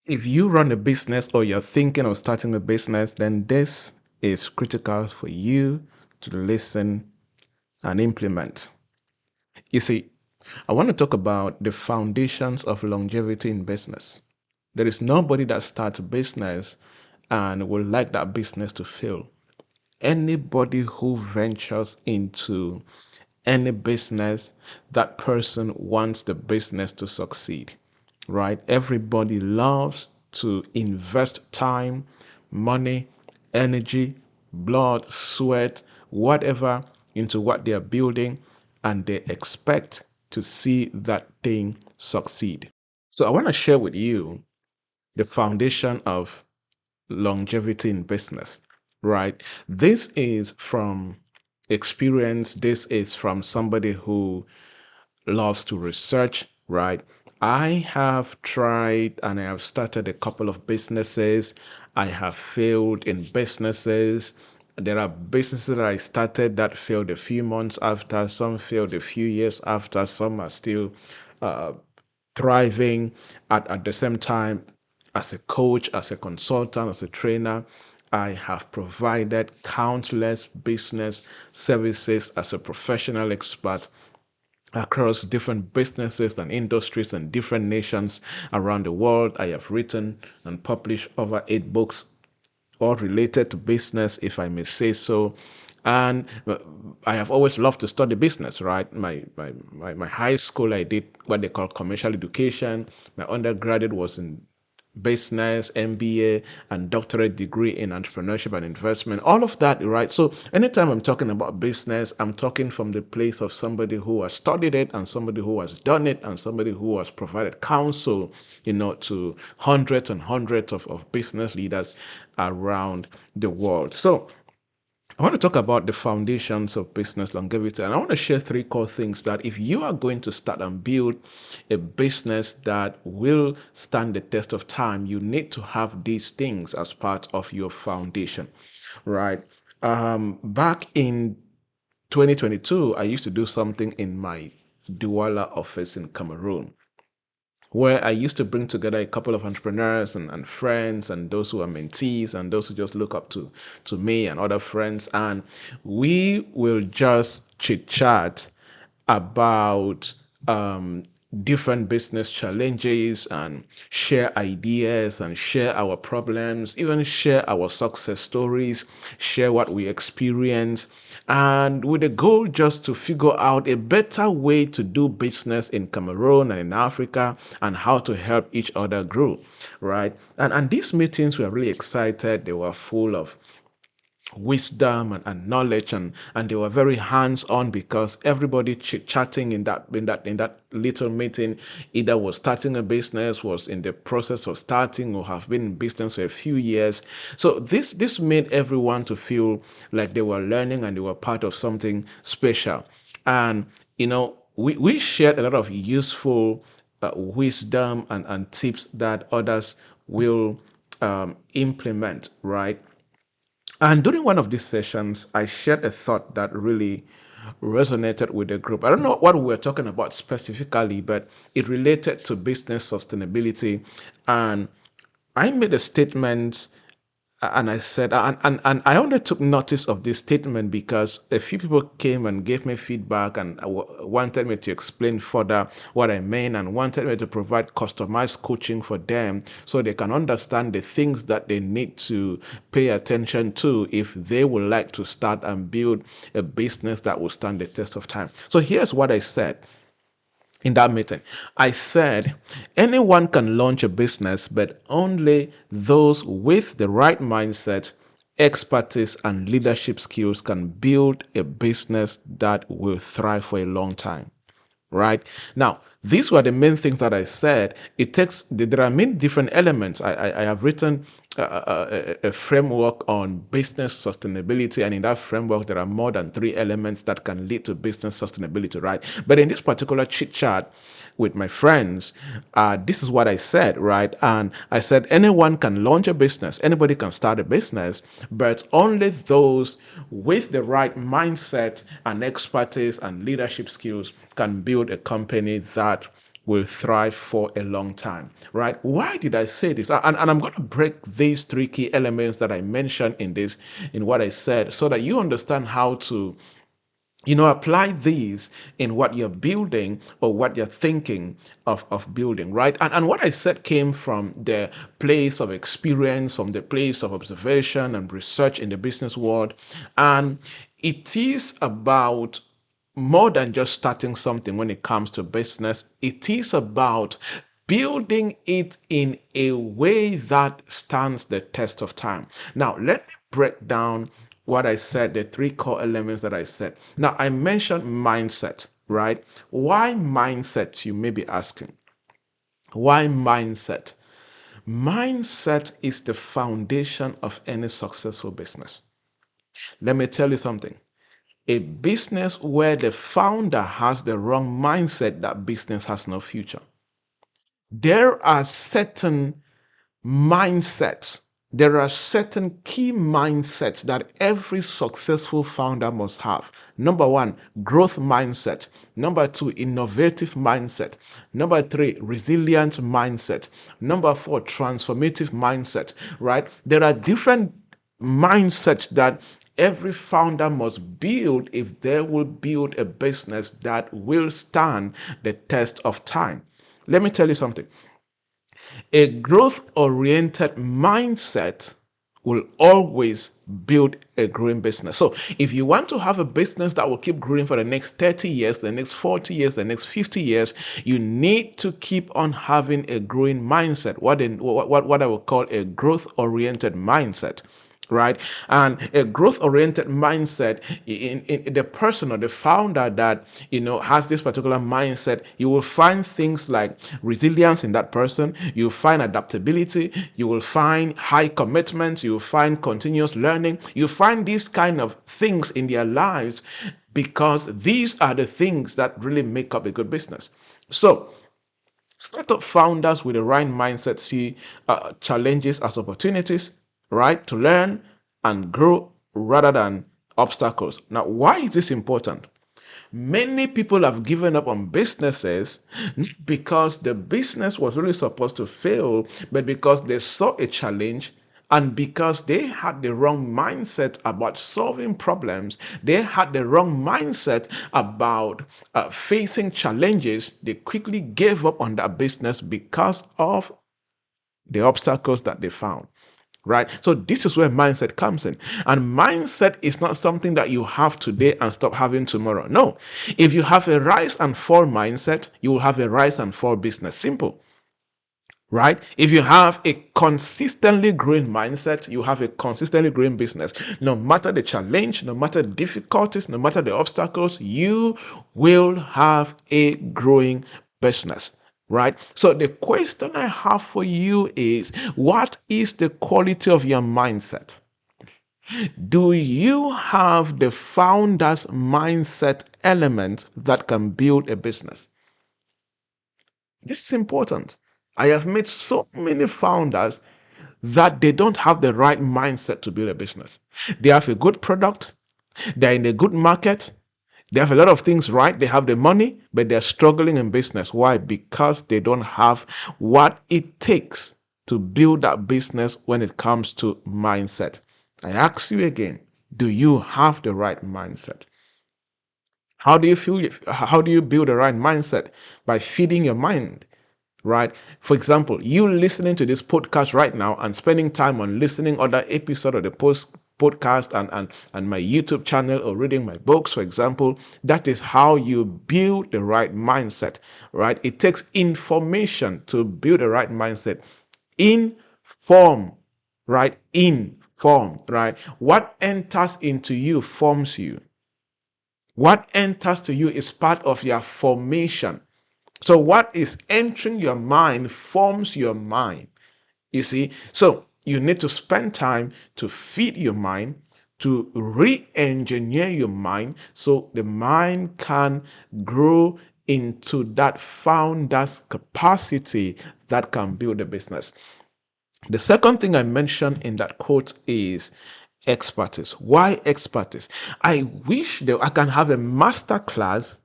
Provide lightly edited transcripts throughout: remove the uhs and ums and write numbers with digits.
If you run a business or you're thinking of starting a business, then this is critical for you to listen and implement. You see, I want to talk about the foundations of longevity in business. There is nobody that starts a business and will like that business to fail. Anybody who ventures into any business, that person wants the business to succeed, right? Everybody loves to invest time, money, energy, blood, sweat, whatever into what they are building, and they expect to see that thing succeed. So I want to share with you the foundation of longevity in business, right? This is from experience. This is from somebody who loves to research, right? I have tried and I have started a couple of businesses. I have failed in businesses. There are businesses that I started that failed a few months after, some failed a few years after, some are still uh, thriving at the same time. As a coach, as a consultant, as a trainer, I have provided countless business services as a professional expert across different businesses and industries and different nations around the world. I have written and published over 8 books, all related to business, if I may say so. And I have always loved to study business, right? My high school, I did what they call commercial education. My undergraduate was in business, MBA, and doctorate degree in entrepreneurship and investment. All of that, right? So anytime I'm talking about business, I'm talking from the place of somebody who has studied it and somebody who has done it and somebody who has provided counsel, to hundreds and hundreds of business leaders around the world. So I want to talk about the foundations of business longevity, and I want to share 3 core things that if you are going to start and build a business that will stand the test of time, you need to have these things as part of your foundation, right? Back in 2022, I used to do something in my Douala office in Cameroon, where I used to bring together a couple of entrepreneurs and friends and those who are mentees and those who just look up to me and other friends. And we will just chit chat about different business challenges and share ideas and share our problems, even share our success stories, share what we experience, and with the goal just to figure out a better way to do business in Cameroon and in Africa and how to help each other grow, right? And these meetings were really excited. They were full of wisdom and knowledge, and they were very hands-on because everybody chatting in that little meeting either was starting a business, was in the process of starting, or have been in business for a few years. So this made everyone to feel like they were learning and they were part of something special. And we shared a lot of useful wisdom and tips that others will implement, right? And during one of these sessions, I shared a thought that really resonated with the group. I don't know what we were talking about specifically, but it related to business sustainability. And I made a statement and I said, and I only took notice of this statement because a few people came and gave me feedback and wanted me to explain further what I mean and wanted me to provide customized coaching for them so they can understand the things that they need to pay attention to if they would like to start and build a business that will stand the test of time. So here's what I said in that meeting. I said, anyone can launch a business, but only those with the right mindset, expertise, and leadership skills can build a business that will thrive for a long time, right? Now, these were the main things that I said. There are many different elements. I have written a framework on business sustainability, and in that framework, there are more than 3 elements that can lead to business sustainability, right? But in this particular chit chat with my friends, this is what I said, right? And I said, anyone can launch a business, anybody can start a business, but only those with the right mindset and expertise and leadership skills can build a company that will thrive for a long time, right? Why did I say this? And I'm going to break these three key elements that I mentioned in what I said, so that you understand how to apply these in what you're building or what you're thinking of building, right? And what I said came from the place of experience, from the place of observation and research in the business world. And it is about more than just starting something when it comes to business. It is about building it in a way that stands the test of time. Now, let me break down what I said, the three core elements that I said. Now, I mentioned mindset, right? Why mindset, you may be asking? Why mindset? Mindset is the foundation of any successful business. Let me tell you something. A business where the founder has the wrong mindset, that business has no future. There are certain mindsets. There are certain key mindsets that every successful founder must have. Number one, growth mindset. Number two, innovative mindset. Number three, resilient mindset. Number four, transformative mindset, right? There are different mindsets that every founder must build if they will build a business that will stand the test of time. Let me tell you something. A growth-oriented mindset will always build a growing business. So if you want to have a business that will keep growing for the next 30 years, the next 40 years, the next 50 years, you need to keep on having a growing mindset, what I would call a growth-oriented mindset. Right? And a growth-oriented mindset in the person or the founder that has this particular mindset, you will find things like resilience in that person, you'll find adaptability, you will find high commitment, you will find continuous learning, you find these kind of things in their lives, because these are the things that really make up a good business. So startup founders with the right mindset see challenges as opportunities, right, to learn and grow rather than obstacles. Now, why is this important? Many people have given up on businesses not because the business was really supposed to fail, but because they saw a challenge and because they had the wrong mindset about solving problems. They had the wrong mindset about facing challenges. They quickly gave up on that business because of the obstacles that they found. Right? So this is where mindset comes in. And mindset is not something that you have today and stop having tomorrow. No. If you have a rise and fall mindset, you will have a rise and fall business. Simple. Right? If you have a consistently growing mindset, you have a consistently growing business. No matter the challenge, no matter the difficulties, no matter the obstacles, you will have a growing business. Right? So the question I have for you is, what is the quality of your mindset? Do you have the founder's mindset element that can build a business? This is important. I have met so many founders that they don't have the right mindset to build a business. They have a good product, they're in a good market, they have a lot of things right, they have the money, but they're struggling in business. Why? Because they don't have what it takes to build that business when it comes to mindset. I ask you again, do you have the right mindset? How do you feel? How do you build the right mindset? By feeding your mind, right? For example, you listening to this podcast right now and spending time on listening other episode of the podcast and my YouTube channel, or reading my books, for example, that is how you build the right mindset, right? It takes information to build the right mindset. Inform, right? Inform, right? What enters into you forms you. What enters to you is part of your formation. So what is entering your mind forms your mind. You see, so you need to spend time to feed your mind, to re-engineer your mind so the mind can grow into that founder's capacity that can build a business. The second thing I mentioned in that quote is expertise. Why expertise? I wish that I can have a master class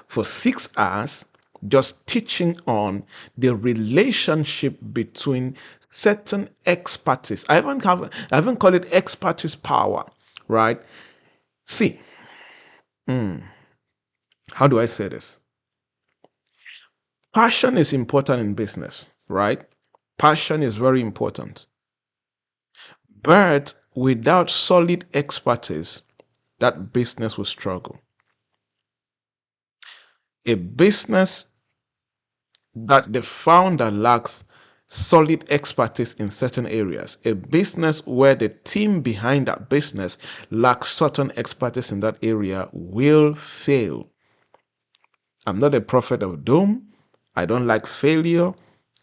for 6 hours just teaching on the relationship between certain expertise. I haven't called it expertise power, right? See, how do I say this? Passion is important in business, right? Passion is very important. But without solid expertise, that business will struggle. A business that the founder lacks solid expertise in certain areas, a business where the team behind that business lacks certain expertise in that area will fail. I'm not a prophet of doom. I don't like failure,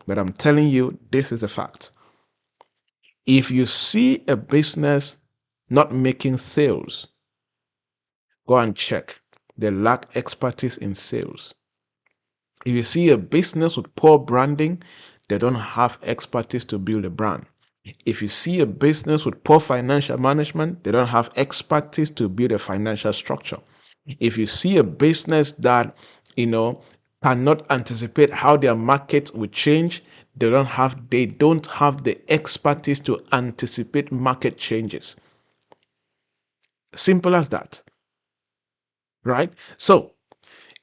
but I'm telling you, this is a fact. If you see a business not making sales, go and check. They lack expertise in sales. If you see a business with poor branding, they don't have expertise to build a brand. If you see a business with poor financial management, they don't have expertise to build a financial structure. If you see a business that, cannot anticipate how their market will change, they don't have the expertise to anticipate market changes. Simple as that. Right? So,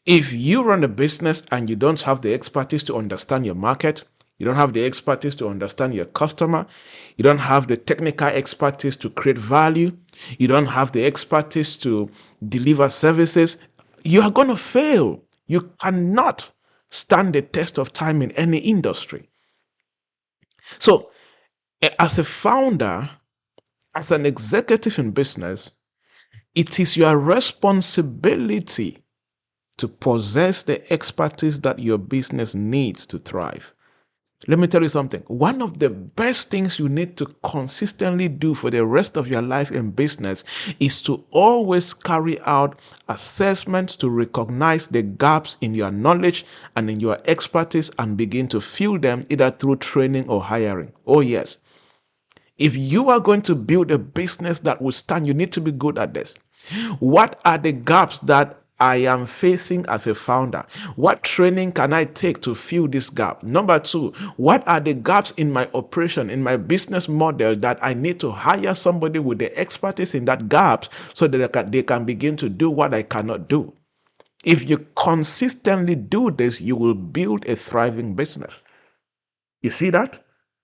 if you run a business and you don't have the expertise to understand your market, you don't have the expertise to understand your customer, you don't have the technical expertise to create value, you don't have the expertise to deliver services, you are going to fail. You cannot stand the test of time in any industry. So, as a founder, as an executive in business, it is your responsibility to possess the expertise that your business needs to thrive. Let me tell you something. One of the best things you need to consistently do for the rest of your life in business is to always carry out assessments to recognize the gaps in your knowledge and in your expertise and begin to fill them either through training or hiring. Oh, yes. If you are going to build a business that will stand, you need to be good at this. What are the gaps that I am facing as a founder? What training can I take to fill this gap? Number two, what are the gaps in my operation, in my business model that I need to hire somebody with the expertise in that gap so that they can begin to do what I cannot do? If you consistently do this, you will build a thriving business. You see that?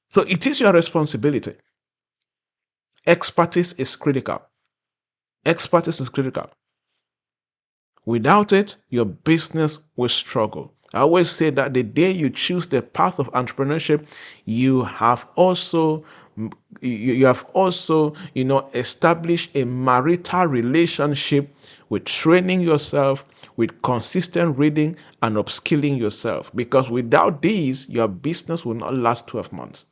So it is your responsibility. Expertise is critical. Expertise is critical. Without it, your business will struggle. I always say that the day you choose the path of entrepreneurship, you have also established a marital relationship with training yourself, with consistent reading and upskilling yourself. Because without these, your business will not last 12 months.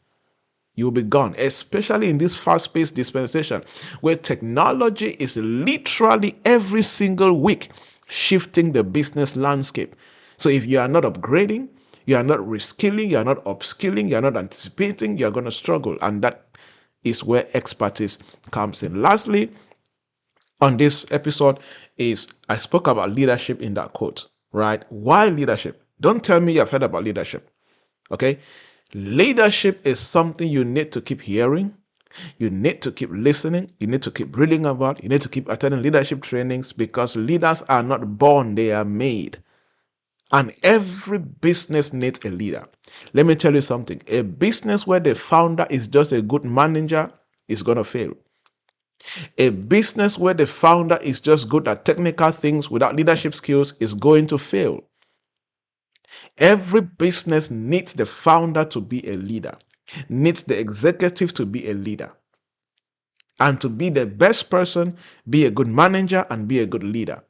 You will be gone, especially in this fast-paced dispensation where technology is literally every single week shifting the business landscape. So if you are not upgrading, you are not reskilling, you are not upskilling, you are not anticipating, you are going to struggle. And that is where expertise comes in. Lastly, on this episode is I spoke about leadership in that quote, right? Why leadership? Don't tell me you've heard about leadership, okay? Leadership is something you need to keep hearing. You need to keep listening. You need to keep reading about. You need to keep attending leadership trainings because leaders are not born, they are made. And every business needs a leader. Let me tell you something. A business where the founder is just a good manager is going to fail. A business where the founder is just good at technical things without leadership skills is going to fail. Every business needs the founder to be a leader, needs the executives to be a leader. And to be the best person, be a good manager and be a good leader.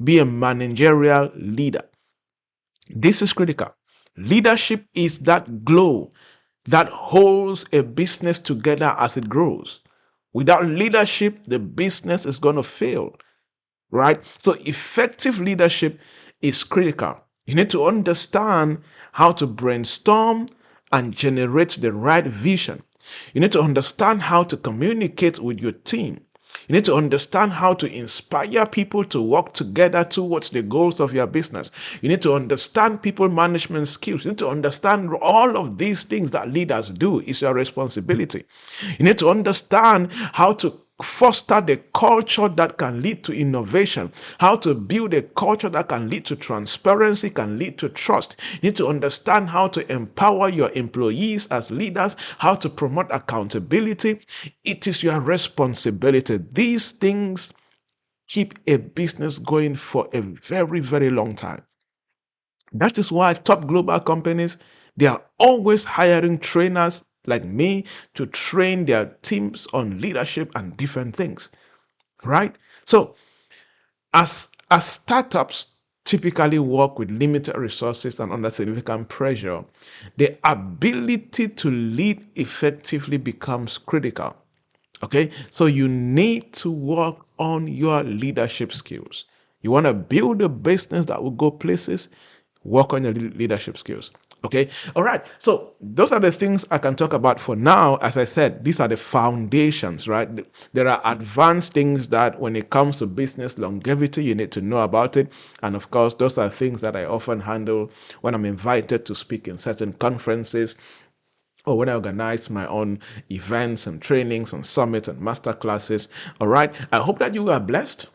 Be a managerial leader. This is critical. Leadership is that glue that holds a business together as it grows. Without leadership, the business is going to fail, right? So effective leadership is critical. You need to understand how to brainstorm and generate the right vision. You need to understand how to communicate with your team. You need to understand how to inspire people to work together towards the goals of your business. You need to understand people management skills. You need to understand all of these things that leaders do. It's your responsibility. You need to understand how to foster the culture that can lead to innovation, how to build a culture that can lead to transparency, can lead to trust. You need to understand how to empower your employees as leaders, how to promote accountability. It is your responsibility. These things keep a business going for a very, very long time. That is why top global companies, they are always hiring trainers like me to train their teams on leadership and different things, right? So as startups typically work with limited resources and under significant pressure, the ability to lead effectively becomes critical. Okay, so you need to work on your leadership skills. You want to build a business that will go places, work on your leadership skills. Okay, all right. So those are the things I can talk about for now. As I said, these are the foundations, right? There are advanced things that when it comes to business longevity, you need to know about it. And of course, those are things that I often handle when I'm invited to speak in certain conferences or when I organize my own events and trainings and summits and master classes. All right. I hope that you are blessed,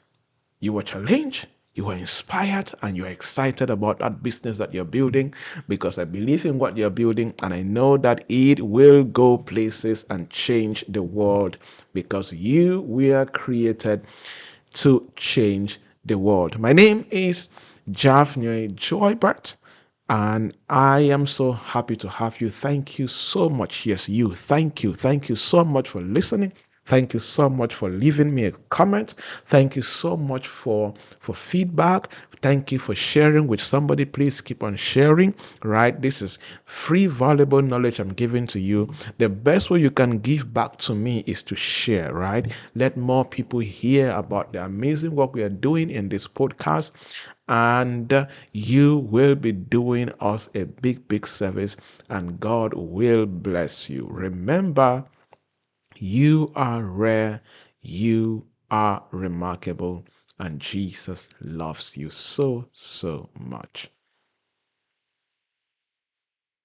you were challenged, you were inspired, and you're excited about that business that you're building, because I believe in what you're building and I know that it will go places and change the world, because you were created to change the world. My name is Javnyuy Joybert, and I am so happy to have you. Thank you so much. Yes, you. Thank you. Thank you so much for listening. Thank you so much for leaving me a comment. Thank you so much for feedback. Thank you for sharing with somebody. Please keep on sharing, right? This is free, valuable knowledge I'm giving to you. The best way you can give back to me is to share, right? Let more people hear about the amazing work we are doing in this podcast, and you will be doing us a big, big service, and God will bless you. Remember, you are rare, you are remarkable, and Jesus loves you so, so much.